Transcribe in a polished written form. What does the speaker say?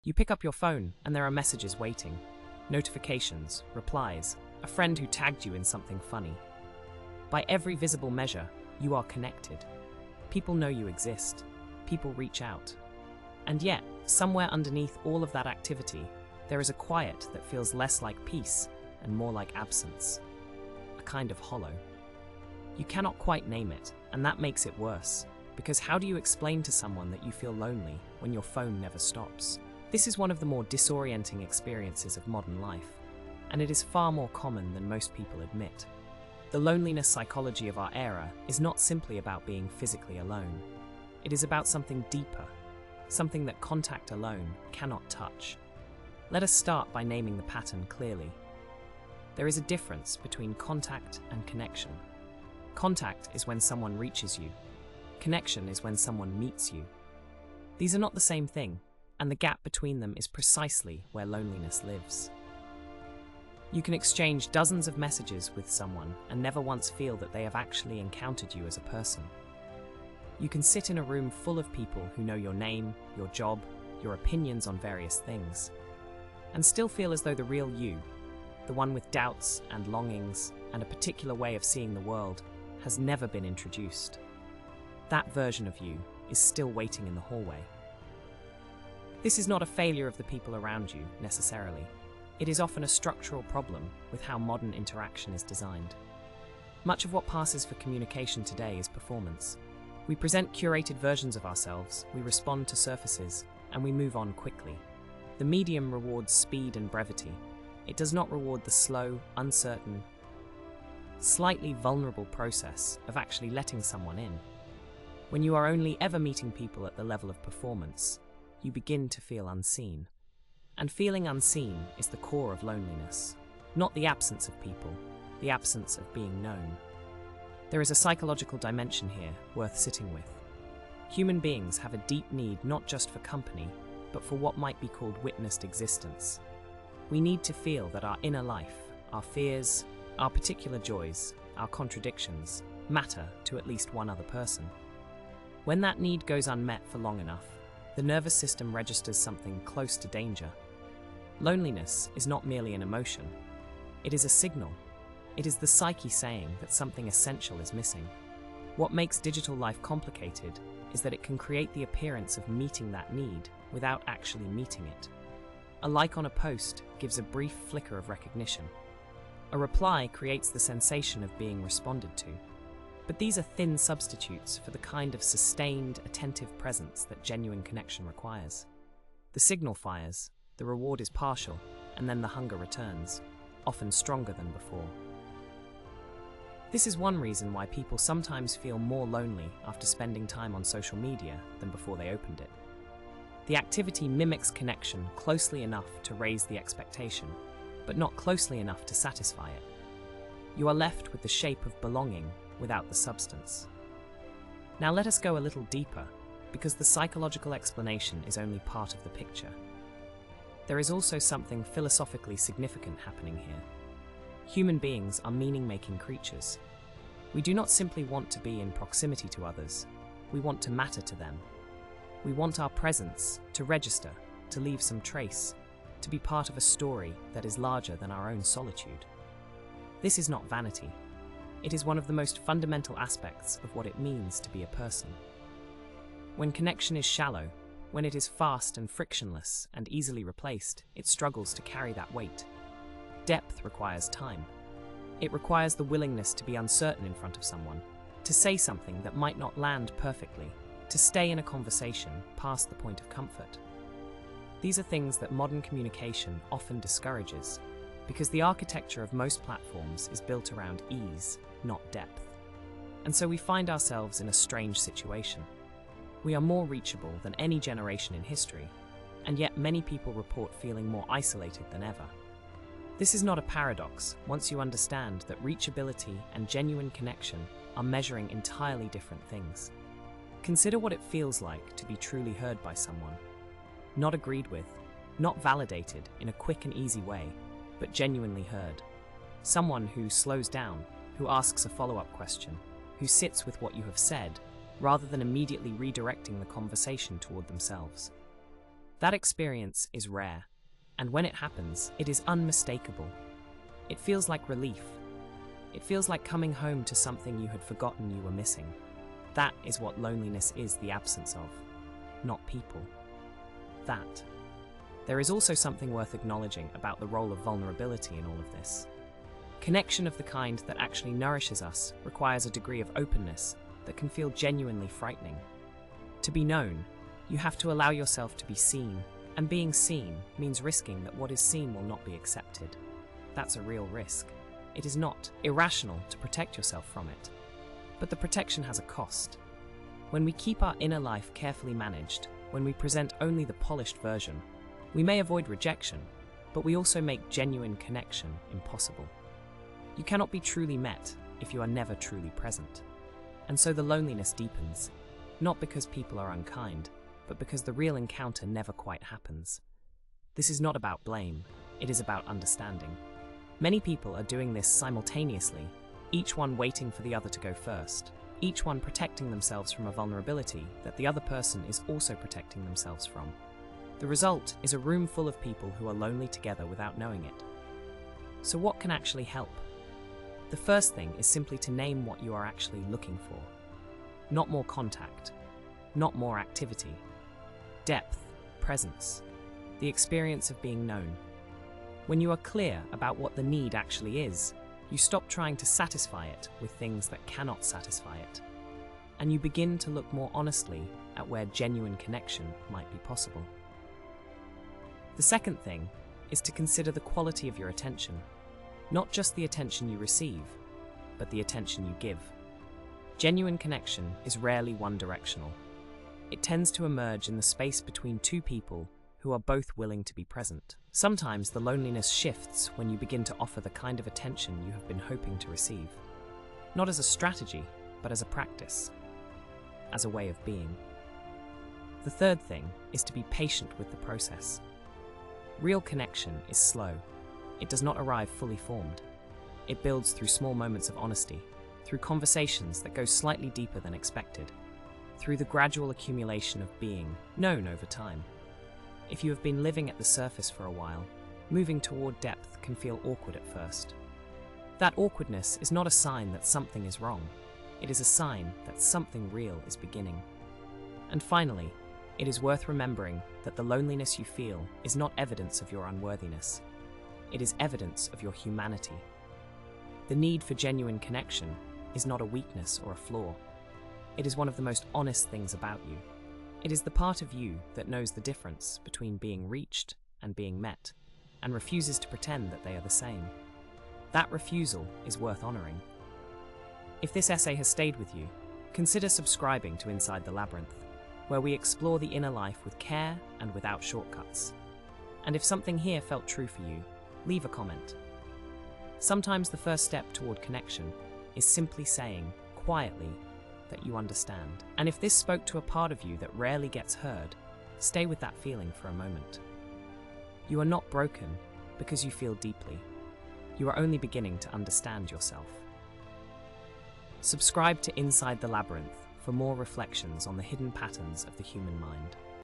You pick up your phone and there are messages waiting, notifications, replies, a friend who tagged you in something funny. By every visible measure, you are connected. People know you exist. People reach out. And yet, somewhere underneath all of that activity, there is a quiet that feels less like peace and more like absence. A kind of hollow. You cannot quite name it, and that makes it worse. Because how do you explain to someone that you feel lonely when your phone never stops? This is one of the more disorienting experiences of modern life, and it is far more common than most people admit. The loneliness psychology of our era is not simply about being physically alone. It is about something deeper, something that contact alone cannot touch. Let us start by naming the pattern clearly. There is a difference between contact and connection. Contact is when someone reaches you. Connection is when someone meets you. These are not the same thing, and the gap between them is precisely where loneliness lives. You can exchange dozens of messages with someone and never once feel that they have actually encountered you as a person. You can sit in a room full of people who know your name, your job, your opinions on various things, and still feel as though the real you, the one with doubts and longings and a particular way of seeing the world, has never been introduced. That version of you is still waiting in the hallway. This is not a failure of the people around you, necessarily. It is often a structural problem with how modern interaction is designed. Much of what passes for communication today is performance. We present curated versions of ourselves, we respond to surfaces, and we move on quickly. The medium rewards speed and brevity. It does not reward the slow, uncertain, slightly vulnerable process of actually letting someone in. When you are only ever meeting people at the level of performance, you begin to feel unseen. And feeling unseen is the core of loneliness. Not the absence of people, the absence of being known. There is a psychological dimension here worth sitting with. Human beings have a deep need not just for company, but for what might be called witnessed existence. We need to feel that our inner life, our fears, our particular joys, our contradictions, matter to at least one other person. When that need goes unmet for long enough, the nervous system registers something close to danger. Loneliness is not merely an emotion. It is a signal. It is the psyche saying that something essential is missing. What makes digital life complicated is that it can create the appearance of meeting that need without actually meeting it. A like on a post gives a brief flicker of recognition. A reply creates the sensation of being responded to. But these are thin substitutes for the kind of sustained, attentive presence that genuine connection requires. The signal fires, the reward is partial, and then the hunger returns, often stronger than before. This is one reason why people sometimes feel more lonely after spending time on social media than before they opened it. The activity mimics connection closely enough to raise the expectation, but not closely enough to satisfy it. You are left with the shape of belonging without the substance. Now let us go a little deeper, because the psychological explanation is only part of the picture. There is also something philosophically significant happening here. Human beings are meaning-making creatures. We do not simply want to be in proximity to others, we want to matter to them. We want our presence to register, to leave some trace, to be part of a story that is larger than our own solitude. This is not vanity. It is one of the most fundamental aspects of what it means to be a person. When connection is shallow, when it is fast and frictionless and easily replaced, it struggles to carry that weight. Depth requires time. It requires the willingness to be uncertain in front of someone, to say something that might not land perfectly, to stay in a conversation past the point of comfort. These are things that modern communication often discourages, because the architecture of most platforms is built around ease, not depth. And so we find ourselves in a strange situation. We are more reachable than any generation in history, and yet many people report feeling more isolated than ever. This is not a paradox once you understand that reachability and genuine connection are measuring entirely different things. Consider what it feels like to be truly heard by someone. Not agreed with, not validated in a quick and easy way, but genuinely heard. Someone who slows down, who asks a follow-up question, who sits with what you have said, rather than immediately redirecting the conversation toward themselves. That experience is rare, and when it happens, it is unmistakable. It feels like relief. It feels like coming home to something you had forgotten you were missing. That is what loneliness is the absence of, not people. That. There is also something worth acknowledging about the role of vulnerability in all of this. Connection of the kind that actually nourishes us requires a degree of openness that can feel genuinely frightening. To be known, you have to allow yourself to be seen, and being seen means risking that what is seen will not be accepted. That's a real risk. It is not irrational to protect yourself from it, but the protection has a cost. When we keep our inner life carefully managed, when we present only the polished version, we may avoid rejection, but we also make genuine connection impossible. You cannot be truly met if you are never truly present. And so the loneliness deepens, not because people are unkind, but because the real encounter never quite happens. This is not about blame, it is about understanding. Many people are doing this simultaneously, each one waiting for the other to go first, each one protecting themselves from a vulnerability that the other person is also protecting themselves from. The result is a room full of people who are lonely together without knowing it. So what can actually help? The first thing is simply to name what you are actually looking for. Not more contact, not more activity. Depth, presence, the experience of being known. When you are clear about what the need actually is, you stop trying to satisfy it with things that cannot satisfy it, and you begin to look more honestly at where genuine connection might be possible. The second thing is to consider the quality of your attention, not just the attention you receive, but the attention you give. Genuine connection is rarely one-directional. It tends to emerge in the space between two people who are both willing to be present. Sometimes the loneliness shifts when you begin to offer the kind of attention you have been hoping to receive. Not as a strategy, but as a practice, as a way of being. The third thing is to be patient with the process. Real connection is slow. It does not arrive fully formed. It builds through small moments of honesty, through conversations that go slightly deeper than expected, through the gradual accumulation of being known over time. If you have been living at the surface for a while, moving toward depth can feel awkward at first. That awkwardness is not a sign that something is wrong. It is a sign that something real is beginning. And finally, it is worth remembering that the loneliness you feel is not evidence of your unworthiness. It is evidence of your humanity. The need for genuine connection is not a weakness or a flaw. It is one of the most honest things about you. It is the part of you that knows the difference between being reached and being met, and refuses to pretend that they are the same. That refusal is worth honoring. If this essay has stayed with you, consider subscribing to Inside the Labyrinth, where we explore the inner life with care and without shortcuts. And if something here felt true for you, leave a comment. Sometimes the first step toward connection is simply saying, quietly, that you understand. And if this spoke to a part of you that rarely gets heard, stay with that feeling for a moment. You are not broken because you feel deeply. You are only beginning to understand yourself. Subscribe to Inside the Labyrinth for more reflections on the hidden patterns of the human mind.